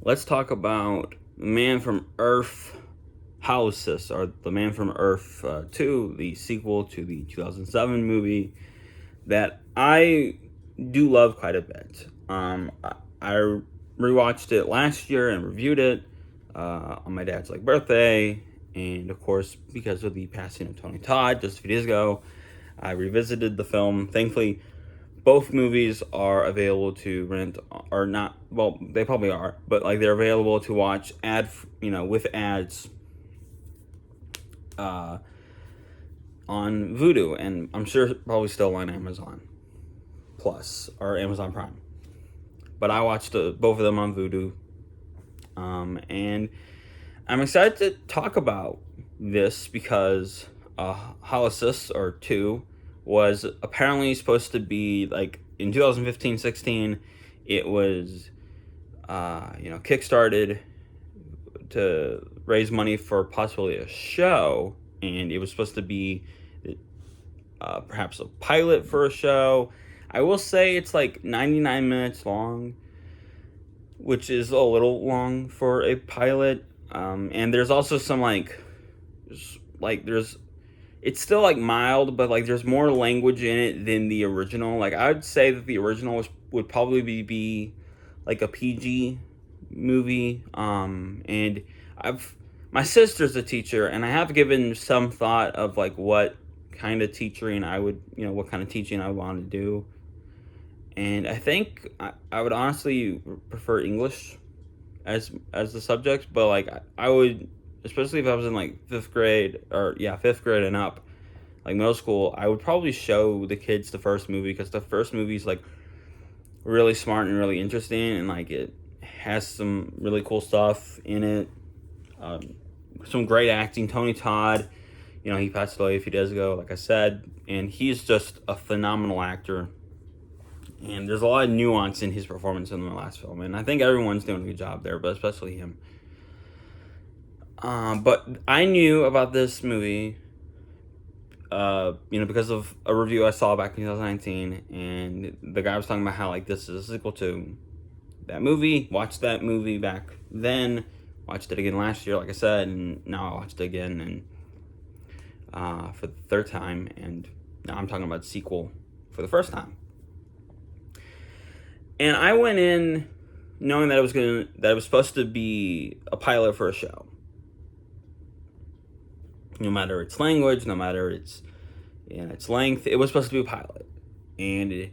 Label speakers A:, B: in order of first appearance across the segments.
A: let's talk about The Man from Earth, Holocene, or The Man from Earth 2, the sequel to the 2007 movie that I do love quite a bit. I rewatched it last year and reviewed it on my dad's birthday, and of course, because of the passing of Tony Todd just a few days ago, I revisited the film. Thankfully, both movies are available to rent, or not. Well, they probably are, but they're available to watch with ads uh, on Vudu, and I'm sure probably still on Amazon Plus or Amazon Prime. But I watched both of them on Vudu, and I'm excited to talk about this because Holocene or 2 was apparently supposed to be in 2015-16. It was kickstarted to raise money for possibly a show, and it was supposed to be perhaps a pilot for a show. I will say it's 99 minutes long, which is a little long for a pilot. And there's also some there's it's still mild, but there's more language in it than the original. I would say that the original would probably be a PG movie. And my sister's a teacher, and I have given some thought of what kind of teaching I would what kind of teaching I would want to do. And I think I would honestly prefer English as the subject, but I would, especially if I was in fifth grade and up, middle school, I would probably show the kids the first movie, because the first movie is really smart and really interesting, and it has some really cool stuff in it. Some great acting. Tony Todd, he passed away a few days ago, like I said, and he's just a phenomenal actor. And there's a lot of nuance in his performance in the last film, and I think everyone's doing a good job there, but especially him. But I knew about this movie, because of a review I saw back in 2019, and the guy was talking about how this is a sequel to that movie. Watched that movie back then, watched it again last year, like I said, and now I watched it again and for the third time, and now I'm talking about the sequel for the first time. And I went in knowing that it was supposed to be a pilot for a show. No matter its language, no matter its length, it was supposed to be a pilot. And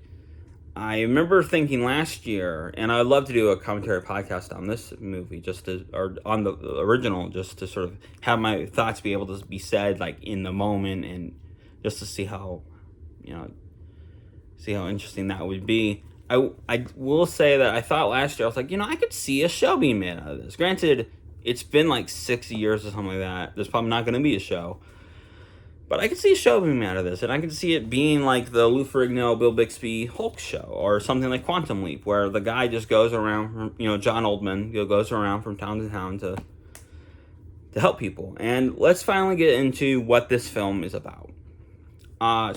A: I remember thinking last year, and I'd love to do a commentary podcast on this movie, or on the original, just to sort of have my thoughts be able to be said in the moment, and just to see how interesting that would be. I will say that I thought last year, I was I could see a show being made out of this. Granted, it's been 6 years or something like that. There's probably not going to be a show. But I could see a show being made out of this. And I could see it being the Lou Ferrigno, Bill Bixby Hulk show. Or something like Quantum Leap, where the guy just goes around, John Oldman goes around from town to town to help people. And let's finally get into what this film is about.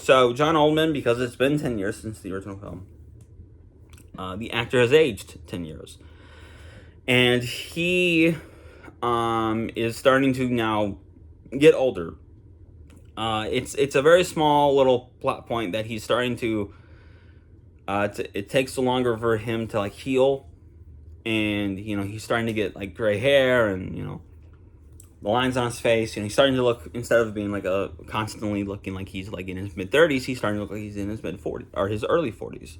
A: So John Oldman, because it's been 10 years since the original film, the actor has aged 10 years. And he is starting to now get older. It's a very small little plot point that he's starting to... it takes longer for him to heal. And, he's starting to get gray hair and, the lines on his face. He's starting to look, instead of being constantly looking like he's in his mid-30s, he's starting to look like he's in his mid-40s, or his early 40s.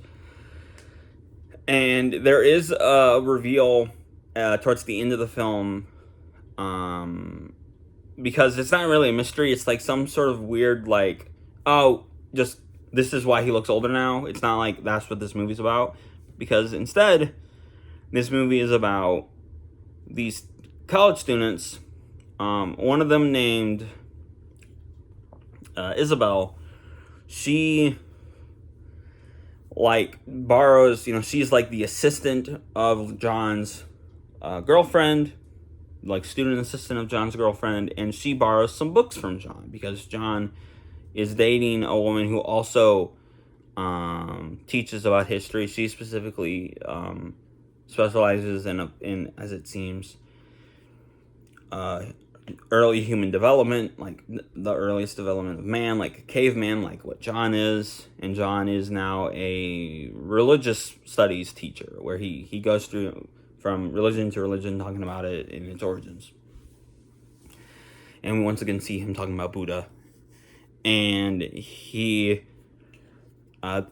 A: And there is a reveal towards the end of the film, because it's not really a mystery. It's some sort of weird, just this is why he looks older now. It's not that's what this movie's about, because instead, this movie is about these college students. One of them named Isabel. She borrows, she's the assistant of John's girlfriend, student assistant of John's girlfriend, and she borrows some books from John, because John is dating a woman who also teaches about history. She specifically specializes in as it seems, early human development, like the earliest development of man, like a caveman, like what John is. And John is now a religious studies teacher, where he goes through from religion to religion, talking about it in its origins. And we once again see him talking about Buddha. And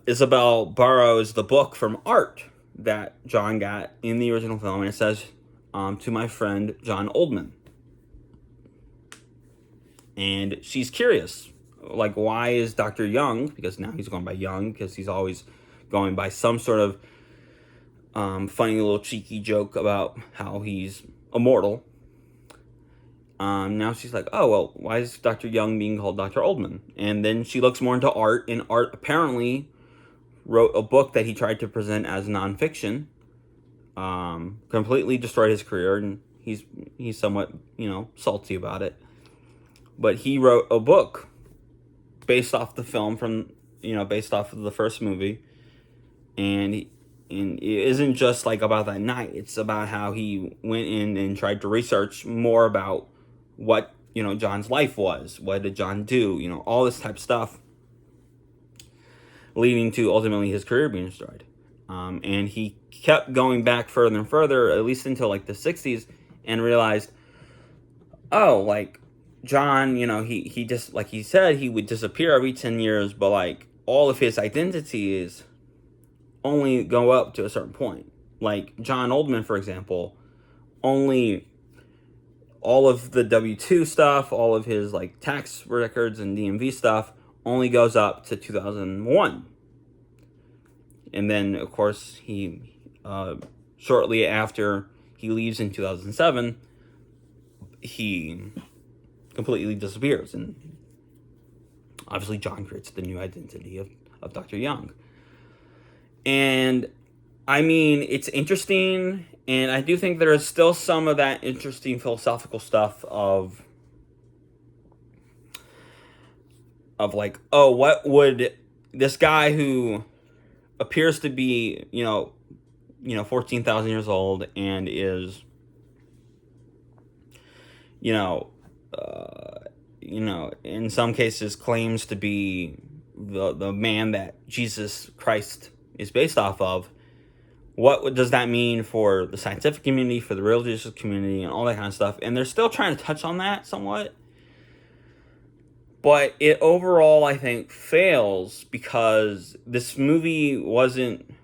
A: Isabel borrows the book from Art that John got in the original film, and it says, to my friend John Oldman. And she's curious, like, why is Dr. Young, because now he's going by Young, because he's always going by some sort of funny little cheeky joke about how he's immortal. Now she's like, oh, well, why is Dr. Young being called Dr. Oldman? And then she looks more into Art, and Art apparently wrote a book that he tried to present as nonfiction, completely destroyed his career, and he's somewhat, salty about it. But he wrote a book based off the film based off of the first movie, and it isn't just like about that night. It's about how he went in and tried to research more about what John's life was. What did John do? All this type of stuff, leading to ultimately his career being destroyed. And he kept going back further and further, at least until like the 60s, and realized, oh, like John, he just, like he said, he would disappear every 10 years, but like all of his identities only go up to a certain point. Like John Oldman, for example, only all of the W-2 stuff, all of his like tax records and DMV stuff only goes up to 2001. And then, of course, he shortly after he leaves in 2007, he completely disappears. And obviously John creates the new identity of Dr. Young. And I mean, it's interesting, and I do think there is still some of that interesting philosophical stuff of like, oh, what would this guy who appears to be 14,000 years old and is in some cases claims to be the man that Jesus Christ is based off of, what does that mean for the scientific community, for the religious community, and all that kind of stuff? And they're still trying to touch on that somewhat. But it overall, I think, fails because this movie wasn't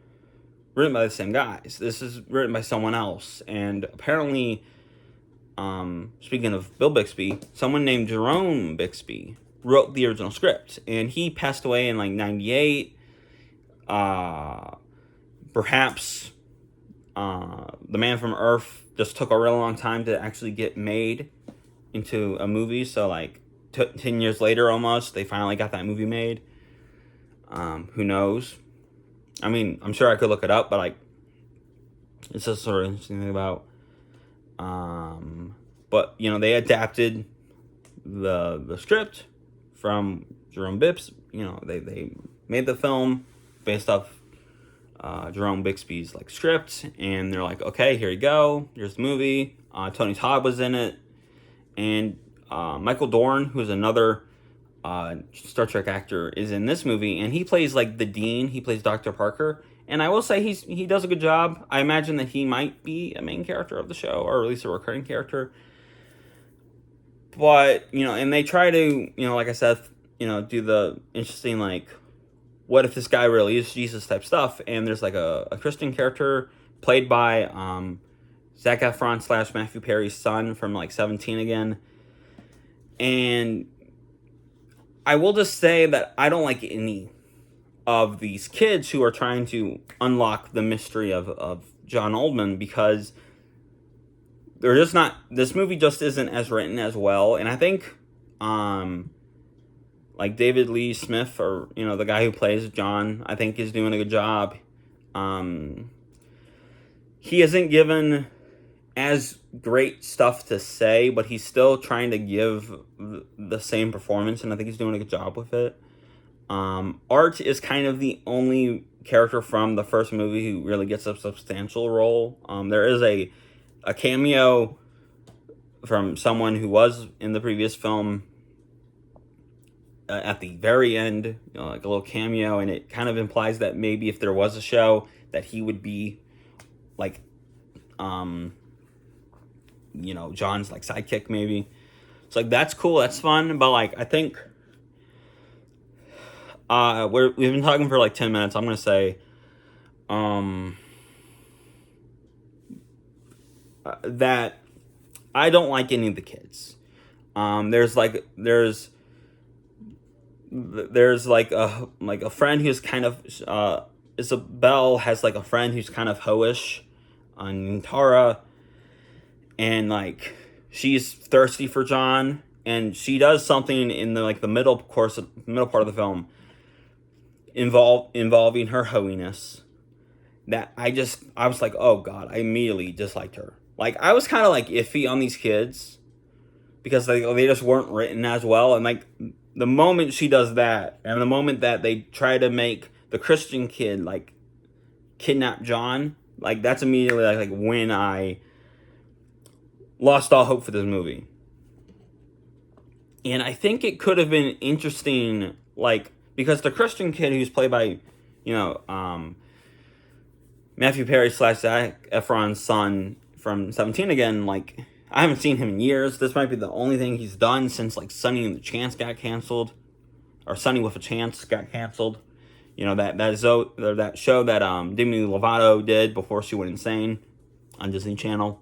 A: written by the same guys. This is written by someone else. And apparently, speaking of Bill Bixby, someone named Jerome Bixby wrote the original script. And he passed away in like 98. Perhaps The Man from Earth just took a real long time to actually get made into a movie. So like 10 years later almost, they finally got that movie made. Who knows? I mean, I'm sure I could look it up, but like, it's just sort of interesting thing about. But they adapted the script from Jerome Bips. They made the film based off Jerome Bixby's like script, and they're like, okay, here you go, here's the movie. Tony Todd was in it, and Michael Dorn, who's another Star Trek actor, is in this movie, and he plays like the Dean. He plays Dr. Parker, and I will say he does a good job. I imagine that he might be a main character of the show, or at least a recurring character. But and they try to like I said, do the interesting like, what if this guy really is Jesus type stuff? And there's like a Christian character played by Zac Efron / Matthew Perry's son from like 17 again. And I will just say that I don't like any of these kids who are trying to unlock the mystery of John Oldman, because they're just not, this movie just isn't as written as well. And I think like David Lee Smith, or the guy who plays John, I think is doing a good job. He isn't given as great stuff to say, but he's still trying to give the same performance, and I think he's doing a good job with it. Art is kind of the only character from the first movie who really gets a substantial role. There is a cameo from someone who was in the previous film at the very end, like a little cameo, and it kind of implies that maybe if there was a show, that he would be like, John's like sidekick maybe. It's like, that's cool, that's fun, but like I think we've been talking for like 10 minutes. I'm gonna say that I don't like any of the kids. There's like a friend who's kind of Isabel has like a friend who's kind of hoish on Tara, and like she's thirsty for John, and she does something in the middle part of the film involving her hoiness that I was like, oh god, I immediately disliked her. Like, I was kind of like iffy on these kids because they just weren't written as well, and like the moment she does that, and the moment that they try to make the Christian kid like kidnap John, like that's immediately like when I lost all hope for this movie. And I think it could have been interesting, like, because the Christian kid who's played by, Matthew Perry / Zac Efron's son from 17 again, like, I haven't seen him in years. This might be the only thing he's done since like Sunny and the Chance got canceled, or Sunny with a Chance got canceled. That show that Demi Lovato did before she went insane on Disney Channel.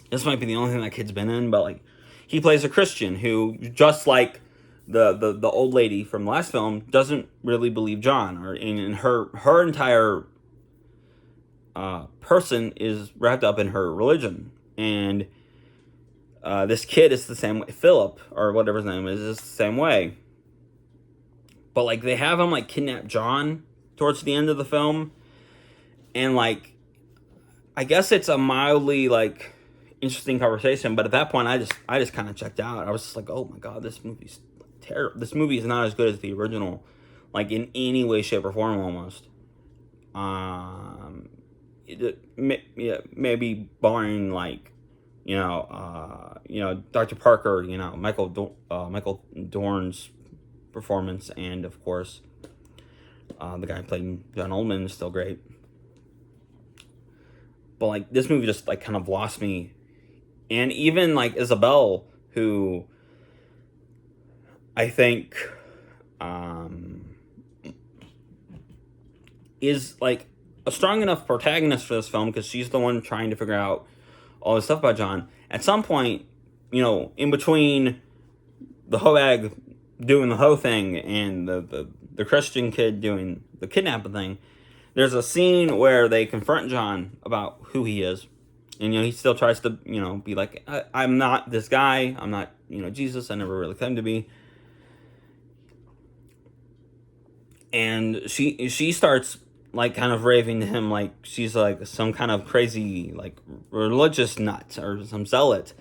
A: This might be the only thing that kid's been in, but like he plays a Christian who, just like the old lady from the last film, doesn't really believe John, or in her entire person is wrapped up in her religion. And this kid is the same way. Philip, or whatever his name is the same way. But like they have him like kidnap John towards the end of the film, and like I guess it's a mildly like interesting conversation, but at that point I just kind of checked out. I was just like, oh my god, this movie's terrible. This movie is not as good as the original, like in any way, shape, or form almost. Maybe barring like, Dr. Parker, Michael Dorn's performance, and of course, the guy playing John Oldman is still great. But like this movie just like kind of lost me, and even like Isabel, who I think is like a strong enough protagonist for this film, because she's the one trying to figure out all this stuff about John. At some point, in between the Hoag doing the hoe thing and the Christian kid doing the kidnapping thing, there's a scene where they confront John about who he is. And, he still tries to, be like, I'm not this guy. I'm not, Jesus. I never really claimed to be. And she starts like kind of raving to him like she's like some kind of crazy like religious nut or some zealot,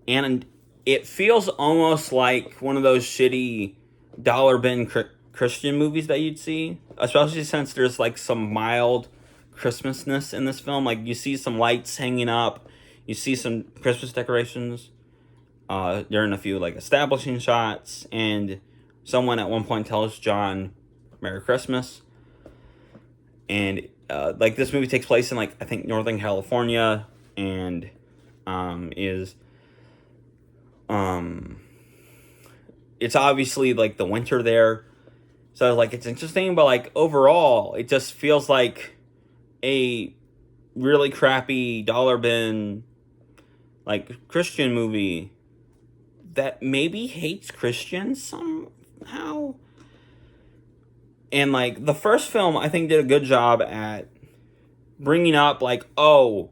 A: and it feels almost like one of those shitty dollar bin Christian movies that you'd see, especially since there's like some mild Christmasness in this film. Like you see some lights hanging up, you see some Christmas decorations during a few like establishing shots, and someone at one point tells John Merry Christmas. And like this movie takes place in like I think Northern California, and it's obviously like the winter there, so like it's interesting, but like overall it just feels like a really crappy dollar bin like Christian movie that maybe hates Christians somehow. And, like, the first film, I think, did a good job at bringing up, like, oh,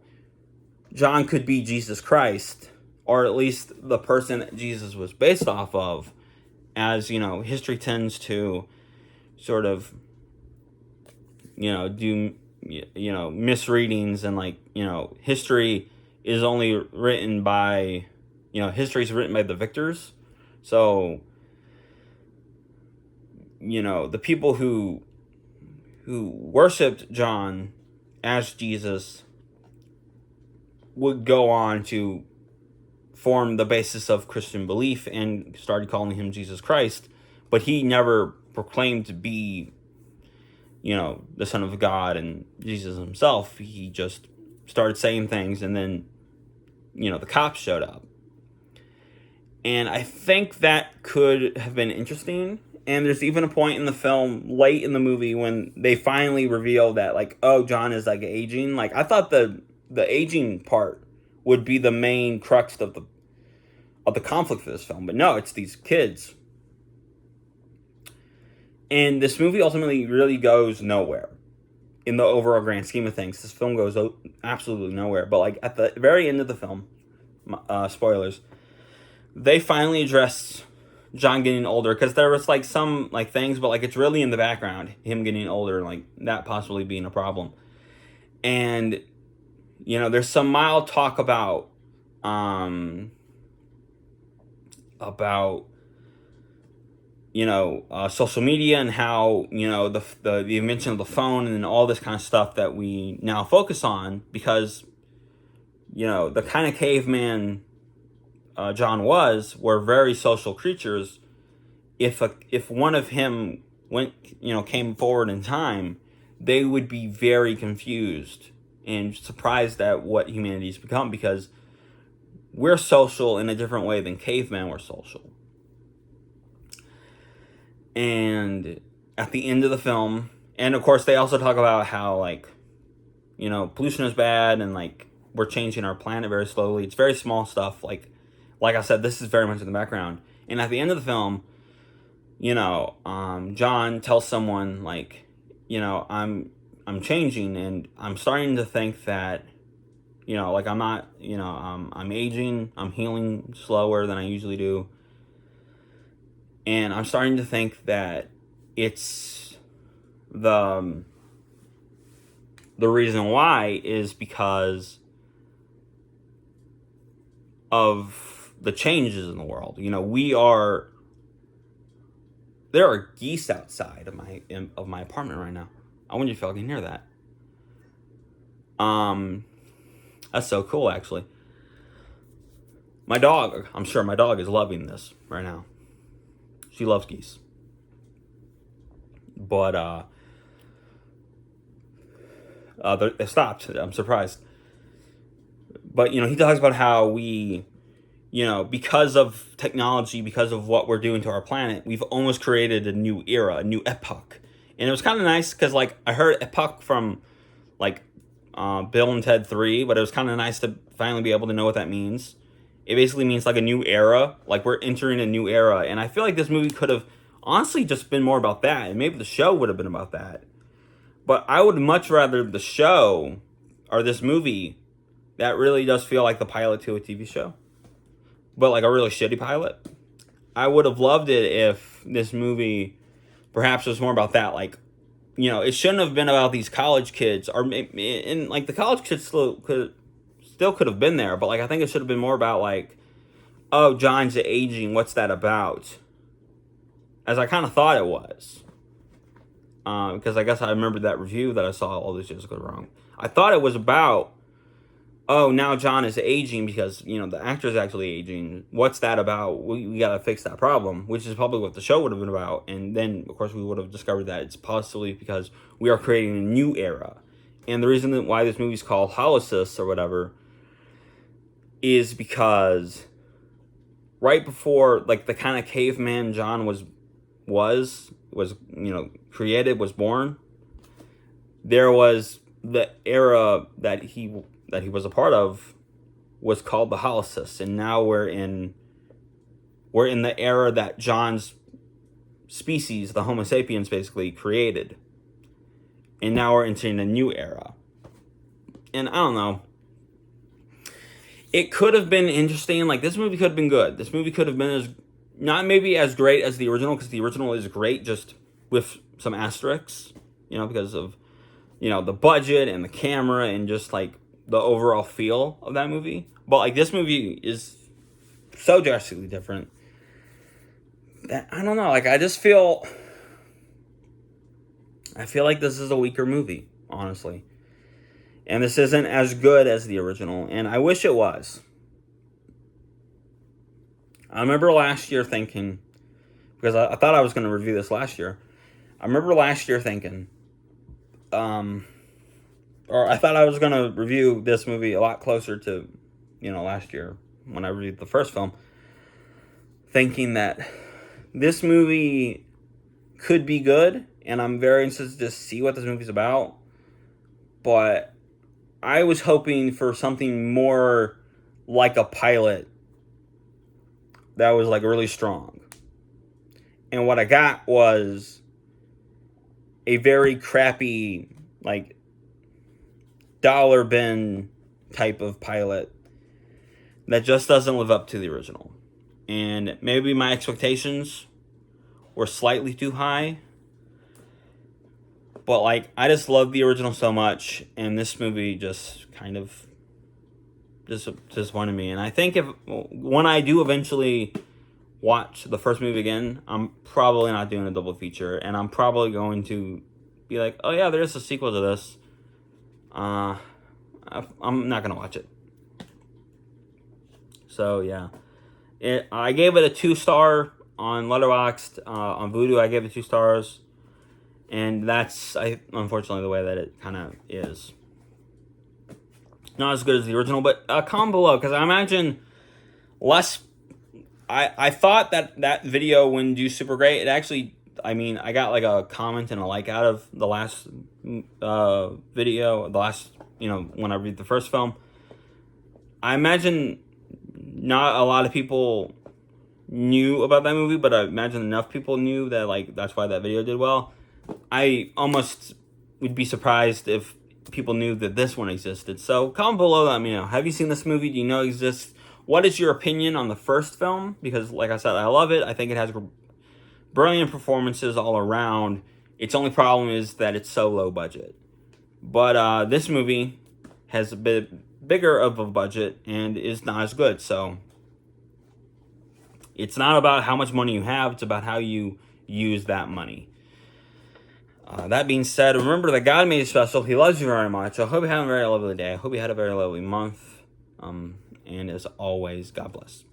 A: John could be Jesus Christ, or at least the person that Jesus was based off of, as, history tends to sort of, do, misreadings, and, like, history is only written by, history is written by the victors, so the people who worshipped John as Jesus would go on to form the basis of Christian belief and started calling him Jesus Christ, but he never proclaimed to be, the Son of God and Jesus himself. He just started saying things, and then, the cops showed up. And I think that could have been interesting. And there's even a point in the film, late in the movie, when they finally reveal that, like, oh, John is, like, aging. Like, I thought the aging part would be the main crux of the conflict for this film. But no, it's these kids. And this movie ultimately really goes nowhere in the overall grand scheme of things. This film goes absolutely nowhere. But, like, at the very end of the film, spoilers, they finally address John getting older, because there was, like, some, like, things, but, like, it's really in the background, him getting older, like, that possibly being a problem. And, there's some mild talk about social media and how, the invention of the phone and all this kind of stuff that we now focus on, because, the kind of caveman John were very social creatures. If one of him came forward in time, they would be very confused and surprised at what humanity's become, because we're social in a different way than cavemen were social. And at the end of the film, and of course they also talk about how, like, pollution is bad, and, like, we're changing our planet very slowly. It's very small stuff. Like I said, this is very much in the background. And at the end of the film, John tells someone, like, I'm changing, and I'm starting to think that, like, I'm not, I'm aging, I'm healing slower than I usually do. And I'm starting to think that it's the reason why is because of the changes in the world. There are geese outside of my apartment right now. I wonder if y'all can hear that. That's so cool, actually. I'm sure my dog is loving this right now. She loves geese. But they stopped. I'm surprised. But he talks about how we, because of technology, because of what we're doing to our planet, we've almost created a new era, a new epoch. And it was kind of nice because, like, I heard epoch from, like, Bill and Ted 3, but it was kind of nice to finally be able to know what that means. It basically means, like, a new era. Like, we're entering a new era. And I feel like this movie could have honestly just been more about that. And maybe the show would have been about that. But I would much rather the show, or this movie, that really does feel like the pilot to a TV show, but, like, a really shitty pilot. I would have loved it if this movie perhaps was more about that. Like, it shouldn't have been about these college kids, and, like, the college kids still could have been there, but, like, I think it should have been more about, like, oh, John's aging, what's that about? As I kind of thought it was. Because I guess I remembered that review that I saw all these years ago wrong. I thought it was about, oh, now John is aging because, the actor's actually aging. What's that about? We got to fix that problem, which is probably what the show would have been about. And then, of course, we would have discovered that it's possibly because we are creating a new era. And the reason why this movie's called Holocene or whatever is because right before, like, the kind of caveman John was created, was born, there was the era that he was a part of was called the Holocene, and now we're in the era that John's species, the Homo sapiens, basically created, and now we're entering a new era. And I don't know, it could have been interesting. Like, this movie could have been good. This movie could have been not maybe as great as the original, because the original is great, just with some asterisks, because of, the budget and the camera and just, like, the overall feel of that movie. But, like, this movie is so drastically different that, I don't know, like, I just feel I feel like this is a weaker movie, honestly. And this isn't as good as the original, and I wish it was. I remember last year thinking, because I thought I was going to review this last year. I remember last year thinking, or I thought I was going to review this movie a lot closer to, last year when I reviewed the first film, thinking that this movie could be good, and I'm very interested to see what this movie's about. But I was hoping for something more like a pilot that was like really strong. And what I got was a very crappy, like, dollar bin type of pilot that just doesn't live up to the original. And maybe my expectations were slightly too high. But, like, I just love the original so much, and this movie just kind of disappointed me. And I think when I do eventually watch the first movie again, I'm probably not doing a double feature, and I'm probably going to be like, oh yeah, there's a sequel to this. I'm not gonna watch it. So yeah, I gave it a 2-star on Letterboxd. On Vudu, I gave it 2 stars, and that's unfortunately the way that it kind of is. Not as good as the original, but comment below, because I imagine less. I thought that video wouldn't do super great. It actually, I got like a comment and a like out of the last video, when I read the first film. I imagine not a lot of people knew about that movie, but I imagine enough people knew that, like, that's why that video did well. I almost would be surprised if people knew that this one existed. So comment below, let me know. Have you seen this movie? Do you know it exists? What is your opinion on the first film? Because, like I said, I love it. I think it has brilliant performances all around. Its only problem is that it's so low budget. But this movie has a bit bigger of a budget and is not as good. So it's not about how much money you have. It's about how you use that money. That being said, remember that God made you special. He loves you very much. I hope you had a very lovely day. I hope you had a very lovely month. And as always, God bless.